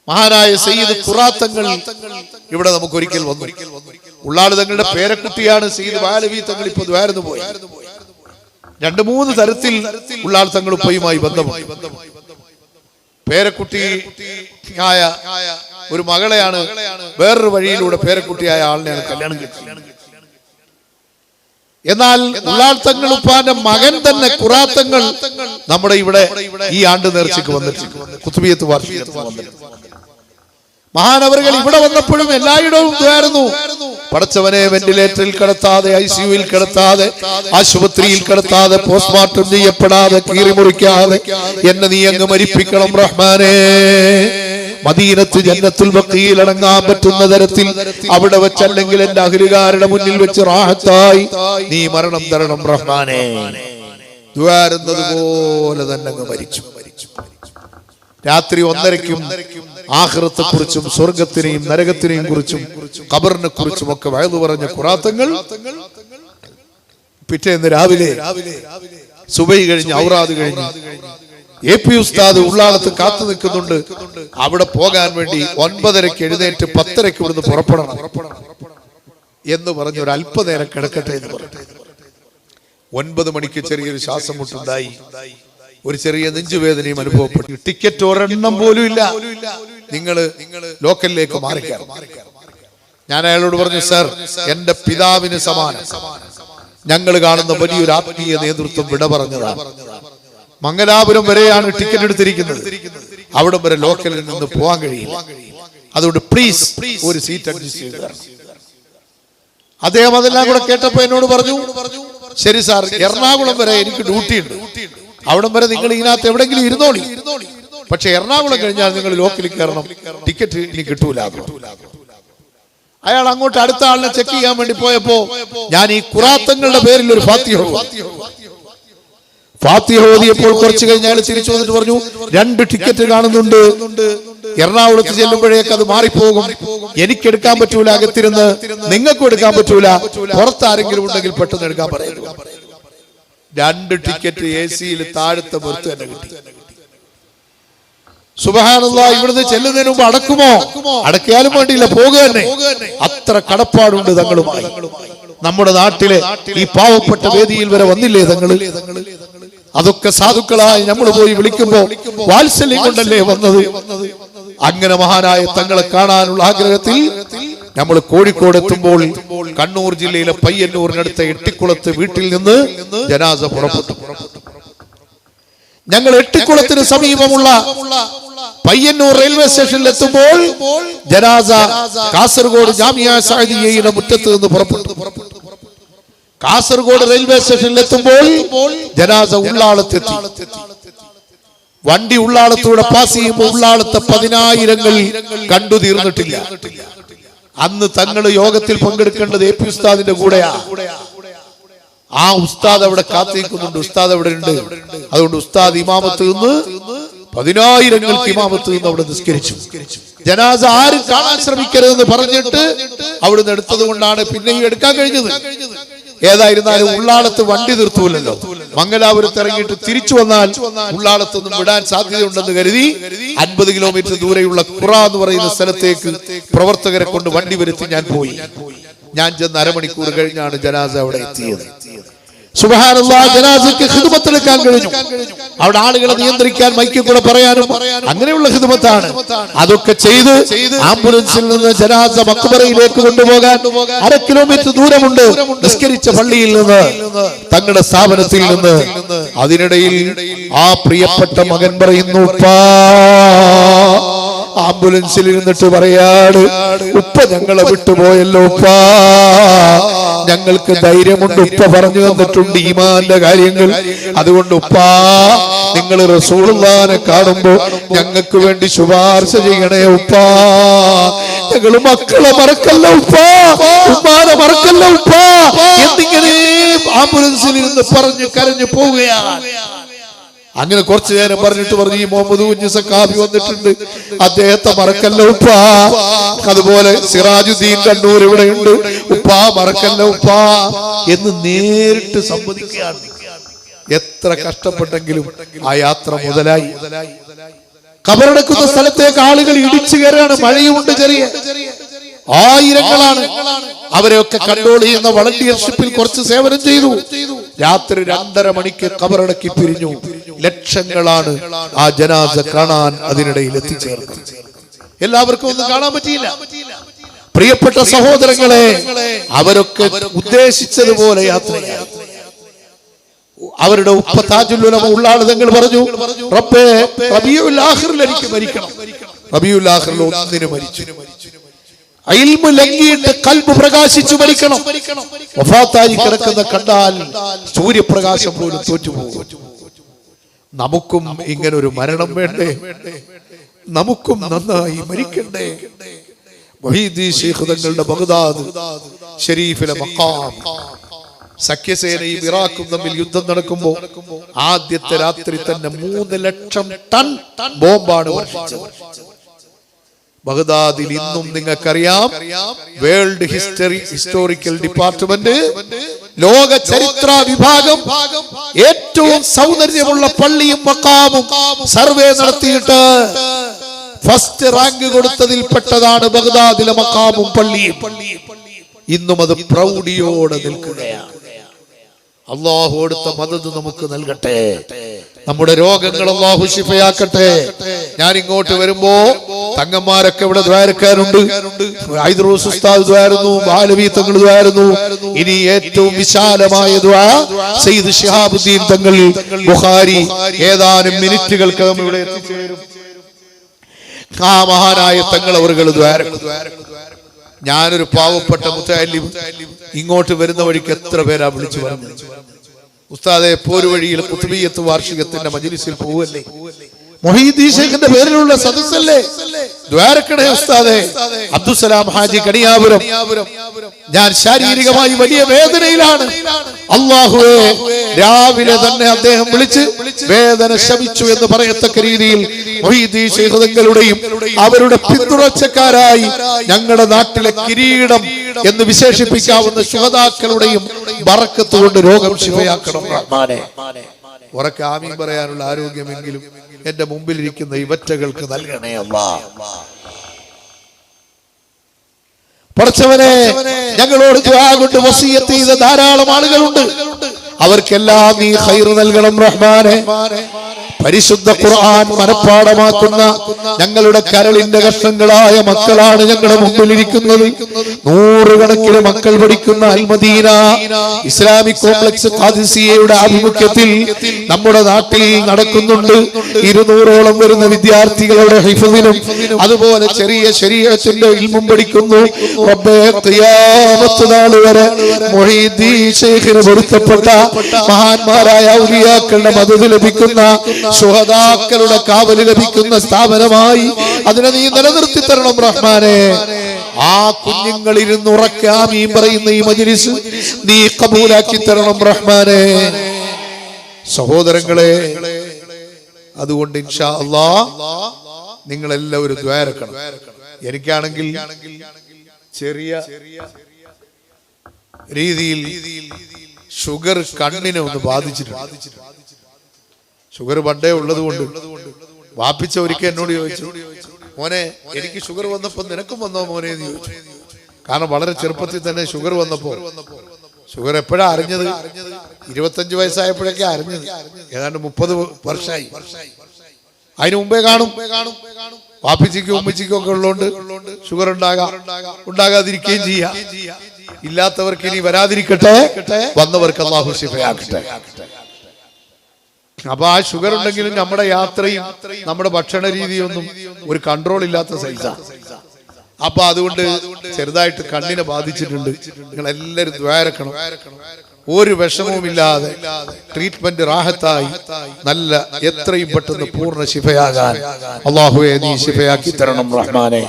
മഹാനായ സയ്യിദ് ഖുറാത്തങ്ങൾ ഇവിടെ നമുക്ക് ഒരിക്കൽ വന്നു. ഉള്ളാള് തങ്ങളുടെ പേരക്കുട്ടിയാണ് സയ്യിദ് ബാലവി തങ്ങൾ. ഇപ്പൊ ദ്വാരന്ന് പോയി. 2-3 തരത്തിൽ ഉള്ളാൾ തങ്ങൾ ഉപ്പയുമായി ബന്ധമുണ്ട്. പേരക്കുട്ടിയായ ഒരു മകളെയാണ് വേറൊരു വഴിയിലൂടെ പേരക്കുട്ടിയായ ആളിനെയാണ് കല്യാണം കഴിച്ചത്. എന്നാൽ ഉള്ളാൾ തങ്ങൾ ഉപ്പാന്റെ മകൻ തന്നെ ഖുറാത്തങ്ങൾ നമ്മുടെ ഇവിടെ ഈ ആണ്ട് നേർച്ചയ്ക്ക് വന്നിട്ടുണ്ട്. ഖുത്ബിയത്ത് വാർഷികത്തിന് വന്നിട്ടുണ്ട്. മഹാനവറുകൾ ഇവിടെ വന്നപ്പോഴും എല്ലായിടവും ദ്വാരുന്നു. പടച്ചവനെ വെന്റിലേറ്ററിൽ കിടത്താതെ, ICUവിൽ കിടത്താതെ, ആശുപത്രിയിൽ കിടത്താതെ, പോസ്റ്റ്മോർട്ടം ചെയ്യപ്പെടാതെ, കീറിമുറിക്കാതെ എന്നെ നീ അങ്ങ് മരിപ്പിക്കണം റഹ്മാനേ. മദീനത്ത് ജന്നത്തുൽ ബഖീൽ അടങ്ങാൻ പറ്റുന്ന തരത്തിൽ അവിടെ വെച്ചല്ലെങ്കിൽ എന്റെ അഹ്ലുകാരുടെ മുന്നിൽ വെച്ച് റാഹത്തായി നീ മരണം തരണം റഹ്മാനേ. ദ്വാരുന്നത് പോലെ തന്നെ അങ്ങ് മരിച്ചു. രാത്രി 1:30-ക്കും ആഖിറത്തെ കുറിച്ചും സ്വർഗത്തിനെയും നരകത്തിനെയും കുറിച്ചും ഖബറിനെ കുറിച്ചും ഒക്കെ വഅദ് പറഞ്ഞ ഖുറാത്തങ്ങൾ പിറ്റേന്ന് രാവിലെ സുബഹി കഴിഞ്ഞ് ഔറാദ് കഴിഞ്ഞ് AP ഉസ്താദ് ഉള്ളാളത്ത് കാത്തു നിൽക്കുന്നുണ്ട്. അവിടെ പോകാൻ വേണ്ടി 9:30-ക്ക് എഴുന്നേറ്റ് 10:30-ക്ക് ഇവിടുന്ന് പുറപ്പെടണം എന്ന് പറഞ്ഞ് ഒരു അല്പനേരം കിടക്കട്ടെ എന്ന് പറഞ്ഞു. 9 മണിക്ക് ചെറിയൊരു ശ്വാസം മുട്ടുണ്ടായി. ഒരു ചെറിയ നെഞ്ചുവേദനയും അനുഭവപ്പെട്ടു. ടിക്കറ്റ് ഒരെണ്ണം പോലും ഇല്ല. നിങ്ങൾ ലോക്കലിലേക്ക് മാറിക്കാം. ഞാൻ അയാളോട് പറഞ്ഞു, സർ, എന്റെ പിതാവിന് സമാനം ഞങ്ങൾ കാണുന്ന വലിയൊരു ആത്മീയ നേതൃത്വം വിട പറഞ്ഞതാണ്. മംഗലാപുരം വരെയാണ് ടിക്കറ്റ് എടുത്തിരിക്കുന്നത്. അവിടം വരെ ലോക്കലിൽ നിന്ന് പോകാൻ കഴിയില്ല. അതുകൊണ്ട് പ്ലീസ് ഒരു സീറ്റ് അഡ്ജസ്റ്റ് ചെയ്ത് തരണം. അദ്ദേഹം അതെല്ലാം കൂടെ കേട്ടപ്പോ എന്നോട് പറഞ്ഞു, ശരി സാർ, എറണാകുളം വരെ എനിക്ക് ഡ്യൂട്ടി ഉണ്ട്. അവിടം വരെ നിങ്ങൾ ഇതിനകത്ത് എവിടെങ്കിലും ഇരുന്നോളി. പക്ഷെ എറണാകുളം കഴിഞ്ഞാൽ നിങ്ങൾ ലോക്കലിൽ കയറണം. ടിക്കറ്റ് ഇനി കിട്ടൂല. അയാൾ അങ്ങോട്ട് അടുത്ത ആളിനെ ചെക്ക് ചെയ്യാൻ വേണ്ടി പോയപ്പോ ഞാൻ ഈ ഖുറാത്തങ്ങളുടെ പേരിൽ ഒരു ഫാത്തിഹ ഓതിയപ്പോൾ കുറച്ച് കഴിഞ്ഞ് അയാൾ തിരിച്ചു വന്നിട്ട് പറഞ്ഞു, 2 ടിക്കറ്റ് കാണുന്നുണ്ട്. എറണാകുളത്ത് ചെല്ലുമ്പോഴേക്ക് അത് മാറിപ്പോകും. എനിക്കെടുക്കാൻ പറ്റൂല അകത്തിരുന്ന്, നിങ്ങൾക്കും എടുക്കാൻ പറ്റൂല. പുറത്താരെങ്കിലും ഉണ്ടെങ്കിൽ പെട്ടെന്ന് എടുക്കാൻ പറയുന്നു. 2 ടിക്കറ്റ് AC-യിൽ താഴത്തെ പുറത്ത് തന്നെ കിട്ടി. സുബ്ഹാനല്ലാഹ്. ഇവിടുന്ന് ചെല്ലുന്നതിന് മുമ്പ് അടക്കുമോ? അടക്കിയാലും വേണ്ടിയില്ല, പോകുക തന്നെ. അത്ര കടപ്പാടുണ്ട് തങ്ങളുമായി. നമ്മുടെ നാട്ടിലെ ഈ പാവപ്പെട്ട വേദിയിൽ വരെ വന്നില്ലേ തങ്ങള്? അതൊക്കെ സാധുക്കളായി നമ്മൾ പോയി വിളിക്കുമ്പോ വാത്സല്യം കൊണ്ടല്ലേ വന്നത്. അങ്ങനെ മഹാനായ തങ്ങളെ കാണാനുള്ള ആഗ്രഹത്തിൽ നമ്മൾ കോഴിക്കോട് എത്തുമ്പോൾ കണ്ണൂർ ജില്ലയിലെ പയ്യന്നൂരിനടുത്ത എട്ടിക്കുളത്ത് വീട്ടിൽ നിന്ന് ജനാസ പുറപ്പെട്ടു. ഞങ്ങൾ എട്ടിക്കുളത്തിന് സമീപമുള്ള പയ്യന്നൂർ റെയിൽവേ സ്റ്റേഷനിൽ എത്തുമ്പോൾ ജനാസ കാസർഗോഡ് ജാമിയ സഅദിയയുടെ മുറ്റത്ത് നിന്ന് പുറപ്പെട്ടു. കാസർഗോഡ് റെയിൽവേ സ്റ്റേഷനിൽ എത്തുമ്പോൾ ജനാസ ഉള്ളാളത്തെത്തി. വണ്ടി ഉള്ളാളത്തൂടെ പാസ് ചെയ്യുമ്പോൾ ഉള്ളാളത്തെ 10,000 കണ്ടു തീർന്നിട്ടില്ല. അന്ന് തങ്ങള് യോഗത്തിൽ പങ്കെടുക്കേണ്ടത് AP ഉസ്താദിന്റെ കൂടെയാ. ആ ഉസ്താദ് അവിടെ കാത്തിരിക്കുന്നുണ്ട്. ഉസ്താദ് അവിടെ ഉണ്ട്. അതുകൊണ്ട് ഉസ്താദ് ഇമാമത്ത് നിന്ന് 10,000 ഇമാമത്ത് നിന്ന് അവിടെ നിസ്കരിച്ചു. ജനാസ ആരും കാണാൻ ശ്രമിക്കരുതെന്ന് പറഞ്ഞിട്ട് അവിടുന്ന് എടുത്തത് കൊണ്ടാണ് പിന്നെയും എടുക്കാൻ കഴിഞ്ഞത്. ഏതായിരുന്നാലും ഉള്ളാളത്ത് വണ്ടി നിർത്തൂലല്ലോ. മംഗലാപുരത്ത് ഇറങ്ങിയിട്ട് തിരിച്ചു വന്നാൽ ഉള്ളാളത്തൊന്നും വിടാൻ സാധ്യതയുണ്ടെന്ന് കരുതി 50 കിലോമീറ്റർ ദൂരെയുള്ള ഖുറ എന്ന് പറയുന്ന സ്ഥലത്തേക്ക് പ്രവർത്തകരെ കൊണ്ട് വണ്ടി വരുത്തി ഞാൻ പോയി. ഞാൻ ചെന്ന് അരമണിക്കൂർ കഴിഞ്ഞാണ് ജനാസ അവിടെ എത്തിയത്. സുബ്ഹാനല്ലാഹ്. ജനാസയ്ക്ക് ഖിദ്മത്ത് എടുക്കാൻ കഴിഞ്ഞു. അവിടെ ആളുകളെ നിയന്ത്രിക്കാൻ മൈക്കിൽ കൂടെ പറയാനും അങ്ങനെയുള്ള ഖിദ്മത്താണ്. അതൊക്കെ ചെയ്ത് ആംബുലൻസിൽ നിന്ന് ജനാസ മഖ്ബറയിലേക്ക് കൊണ്ടുപോകാൻ 1/2 കിലോമീറ്റർ ദൂരമുണ്ട് നിസ്കരിച്ച പള്ളിയിൽ നിന്ന്, തങ്ങളുടെ സ്ഥാപനത്തിൽ നിന്ന്. അതിനിടയിൽ ആ പ്രിയപ്പെട്ട മകൻ പറയുന്നു, ഉപ്പാ. ആംബുലൻസിൽ ഇരുന്നിട്ട് പറയാണ്, ഉപ്പ ഞങ്ങളെ വിട്ടുപോയല്ലോ ഉപ്പാ. ഞങ്ങൾക്ക് ധൈര്യമുണ്ട്, ഉപ്പ പറഞ്ഞു തന്നിട്ടുണ്ട് ഈമാന്റെ കാര്യങ്ങൾ. അതുകൊണ്ട് ഉപ്പാ, നിങ്ങൾ റസൂലുള്ളാഹിനെ കാണുമ്പോ ഞങ്ങൾക്ക് വേണ്ടി ശുപാർശ ചെയ്യണേ ഉപ്പാ. ഞങ്ങൾ മക്കളെ മറക്കല്ല ഉപ്പാ, ഉമ്മാനെ മറക്കല്ല ഉപ്പാ എന്നിങ്ങനെ ആംബുലൻസിൽ ഇരുന്ന് പറഞ്ഞു കരഞ്ഞു പോവുകയാണ്. അങ്ങനെ കുറച്ചു നേരം പറഞ്ഞിട്ട് പറഞ്ഞു, ഈ മുഹമ്മദ് കുഞ്ഞ് സഖാഫി വന്നിട്ടുണ്ട്, അദ്ദേഹത്തെ മറക്കല്ല ഉപ്പാ. അതുപോലെ സിറാജുദ്ദീൻ കണ്ണൂർ ഇവിടെ ഉണ്ട്, ഉപ്പാ മറക്കല്ല ഉപ്പാ എന്ന് നേരിട്ട് സംവദിക്കുകയാണ്. എത്ര കഷ്ടപ്പെട്ടെങ്കിലും ആ യാത്ര മുതലായി. ഖബറടക്കുന്ന സ്ഥലത്തേക്ക് ആളുകൾ ഇടിച്ചു കയറാണ്. മഴയുമുണ്ട്, ചെറിയ ആയിരങ്ങളാണ്. അവരെയൊക്കെ കൺട്രോൾ ചെയ്യുന്ന വളണ്ടിയർഷിപ്പിൽ കുറച്ച് സേവനം ചെയ്തു. രാത്രി 2:30 മണിക്ക് ഖബറടക്കി പിരിഞ്ഞു. ലക്ഷങ്ങളാണ് ആ ജനാസ കാണാൻ അതിനിടയിൽ എത്തിച്ചേർന്നത്. എല്ലാവർക്കും ഒന്നും കാണാൻ പറ്റിയില്ല. പ്രിയപ്പെട്ട സഹോദരങ്ങളെ, അവരൊക്കെ ഉദ്ദേശിച്ചതുപോലെ യാത്രയായി. അവരുടെ ഉപ്പ താജുൽ ഉലമ ഉള്ളാളുതങ്ങൾ പറഞ്ഞു, റബ്ബേ റബീഉൽ ആഖിറിൽ എനിക്ക് മരിക്കണം. റബീഉൽ ആഖിറിൽ ഒന്നിന് മരിച്ചു. ഇൽമു ലംഘിയിട്ട് ഖൽബ് പ്രകാശിച്ചു മരിക്കണം. വഫാത്തായി കിടക്കുന്ന കണ്ടാൽ സൂര്യപ്രകാശം പോലും തോറ്റുപോകും. നമുക്കും ഇങ്ങനെ ഒരു മരണം വേണ്ടേ? നമുക്കും നന്നായി മരിക്കണ്ടേ? മുഹീദ്ദീൻ ശൈഖ് തങ്ങളുടെ ബഗ്ദാദ് ഷരീഫിലെ മഖാം, സഖ്യസേനയും ഇറാഖും തമ്മിൽ യുദ്ധം നടക്കുമ്പോൾ ആദ്യത്തെ രാത്രി തന്നെ 3 ലക്ഷം ടൺ ബോംബാണ് വർഷിച്ചത്. ബഗ്ദാദിൽ ഇന്നും നിങ്ങൾക്കറിയാം, വേൾഡ് ഹിസ്റ്റോറിക്കൽ ഡിപ്പാർട്ട്മെന്റ്, ലോക ചരിത്ര വിഭാഗം ഏറ്റവും സൗന്ദര്യമുള്ള പള്ളിയും മഖാമും സർവേ നടത്തിയിട്ട് ഫസ്റ്റ് റാങ്ക് കൊടുത്തതിൽ പെട്ടതാണ് ബഗ്ദാദിലെ മഖാമും പള്ളിയും. ഇന്നും അത് പ്രൗഢിയോടെ നിൽക്കുകയാണ്. അല്ലാഹു അടുത്ത മദദ് നമുക്ക് നൽകട്ടെ. നമ്മുടെ രോഗങ്ങൾ അല്ലാഹു ശിഫയാക്കട്ടെ. ഞാൻ ഇങ്ങോട്ട് വരുമ്പോ തങ്ങന്മാരൊക്കെ ഇവിടെ ദ്വാരക്കാരുണ്ട്. ഐദ്രൂസ് ഉസ്താദ് ദ്വാരുന്നു, ബാലവി തങ്ങൾ ദ്വാരുന്നു. ഇനി ഏറ്റവും വിശാലമായ ദ്വാ സയ്യിദ് ശിഹാബുദ്ദീൻ തങ്ങൾ ബുഖാരി ഏതാനും മിനിറ്റുകൾക്കകം ഇവിടെ എത്തിച്ചേരും. ആ മഹാനായ തങ്ങൾ അവர்கள் ദ്വാരക്കും. ഞാനൊരു പാവപ്പെട്ട മുത്തഅല്ലിം ഇങ്ങോട്ട് വരുന്ന വഴിക്ക് എത്ര പേരാ വിളിച്ചു പറഞ്ഞു, ഉസ്താദെ പോരുവഴിയിൽ ഖുത്ബിയ്യത്ത് വാർഷികത്തിന്റെ മജ്ലിസിൽ പോവല്ലേ, മുഹീദ്ദീൻ ശൈഖിന്റെ പേരിലുള്ള സദസ്സല്ലേ, ദ്വാരക്കണേ ഉസ്താദെ. അബ്ദുസ്സലാം ഹാജി കണിയാപുരം, ഞാൻ ശാരീരികമായി വലിയ വേദനയിലാണ്. അല്ലാഹുവേ, രാവിലെ തന്നെ അദ്ദേഹം വിളിച്ച് വേദന ശമിച്ചു എന്ന് പറയത്തക്ക രീതിയിൽ മുഹീദ്ദീൻ ശൈഖ് തങ്ങളുടെയും അവരുടെ പിന്തുടർച്ചക്കാരായി ഞങ്ങളുടെ നാട്ടിലെ കിരീടം എന്ന് വിശേഷിപ്പിക്കാവുന്ന ശുഹദാക്കളുടെയും ബറക്കത്ത് കൊണ്ട് രോഗം ശിഫയാക്കണം റഹ്മാനേ. ഉറക്കെ ആമീൻ പറയാനുള്ള ആരോഗ്യമെങ്കിലും എന്റെ മുമ്പിലിരിക്കുന്ന ഇവറ്റകൾക്ക് നൽകണേ അല്ലാഹ്. പടച്ചവനെ, ഞങ്ങളോട് ദുആ കൊണ്ട് വസിയത്ത് ചെയ്ത ധാരാളം ആളുകളുണ്ട്. അവർക്കെല്ലാം നീ ഖൈർ നൽകണം റഹ്മാനെ. പരിശുദ്ധ ഖുർആൻ മനഃപ്പാഠമാക്കുന്ന ഞങ്ങളുടെ കരളിന്റെ കഷ്ണങ്ങളായ മക്കളാണ് ഞങ്ങളുടെ മുമ്പിലിരിക്കുന്നത്. 100 കണക്കിന് മക്കൾ പഠിക്കുന്ന അൽമദീന ഇസ്ലാമിക് കോംപ്ലക്സ് ഖാദിസിയയുടെ ആഭിമുഖ്യത്തിൽ നമ്മുടെ നാട്ടിൽ നടക്കുന്നുണ്ട്. 200ഓളം വരുന്ന വിദ്യാർത്ഥികളുടെ ഹിഫ്ദിനും അതുപോലെ ചെറിയ ശരീഅത്തിന്റെ ഇൽമും പഠിക്കുന്നു. റബ്ബേ, ഖിയാമത്ത് നാൾ വരെ മുഹീദ്ദീൻ ശൈഖിന് പൊരുത്തപ്പെട്ട മഹാന്മാരായ ഔലിയാക്കളുടെ മദദ് ലഭിക്കുന്ന ശുഹദാക്കളുടെ കാവല് ലഭിക്കുന്ന സ്ഥാപനമായി അതിനെ നീ നിലനിർത്തി തരണം റഹ്മാനെ. ആ കുഞ്ഞുങ്ങൾ ഇരുന്ന് ഉറക്കെ ആമീൻ പറയുന്ന ഈ മജ്ലിസ് നീ കബൂലാക്കി തരണം റഹ്മാനെ. സഹോദരങ്ങളെ, അതുകൊണ്ട് ഇൻഷാ അല്ലാഹ് നിങ്ങളെല്ലാവരും ദ്വാരക്കണം. എനിക്കാണെങ്കിൽ ചെറിയ രീതിയിൽ ഷുഗർ കണ്ണിനെ ഒന്ന് ബാധിച്ചിട്ടുണ്ട്. ഷുഗർ പണ്ടേ ഉള്ളത് കൊണ്ട് വാപ്പിച്ച ഒരിക്കൽ എന്നോട് ചോദിച്ചു, മോനെ എനിക്ക് ഷുഗർ വന്നപ്പോ നിനക്കും വന്നോ മോനെ എന്ന് ചോദിച്ചു. കാരണം വളരെ ചെറുപ്പത്തിൽ തന്നെ ഷുഗർ വന്നപ്പോ, ഷുഗർ എപ്പോഴാ അറിഞ്ഞത്? 25 വയസ്സായപ്പോഴൊക്കെ അറിഞ്ഞത്. ഏതാണ്ട് 30 വർഷമായി. അതിന് മുമ്പേ കാണും. വാപ്പിച്ചിക്കും ഉമ്മച്ചിക്കും ഒക്കെ ഉള്ളതുകൊണ്ട് ഷുഗർ ഉണ്ടാകാതിരിക്കുകയും ചെയ്യാം. ഇല്ലാത്തവർക്ക് ഇനി വരാതിരിക്കട്ടെ, വന്നവർക്ക് അല്ലാഹു ശിഫയാക്കട്ടെ. അപ്പൊ ആ ഷുഗർ ഉണ്ടെങ്കിലും നമ്മുടെ യാത്രയും നമ്മുടെ ഭക്ഷണ രീതിയൊന്നും ഒരു കൺട്രോൾ ഇല്ലാത്ത സൈസാണ്. അപ്പൊ അതുകൊണ്ട് ചെറുതായിട്ട് കണ്ണിനെ ബാധിച്ചിട്ടുണ്ട്. നിങ്ങൾ എല്ലാവരും ദ്വാരക്കണം. ഒരു വിഷമവുമില്ലാതെ ട്രീറ്റ്മെന്റ് റാഹത്തായി നല്ല എത്രയും പെട്ടെന്ന് പൂർണ്ണ ശിഫയാകാൻ അല്ലാഹുവേ നീ ശിഫയാക്കി തരണം റഹ്മാനെ.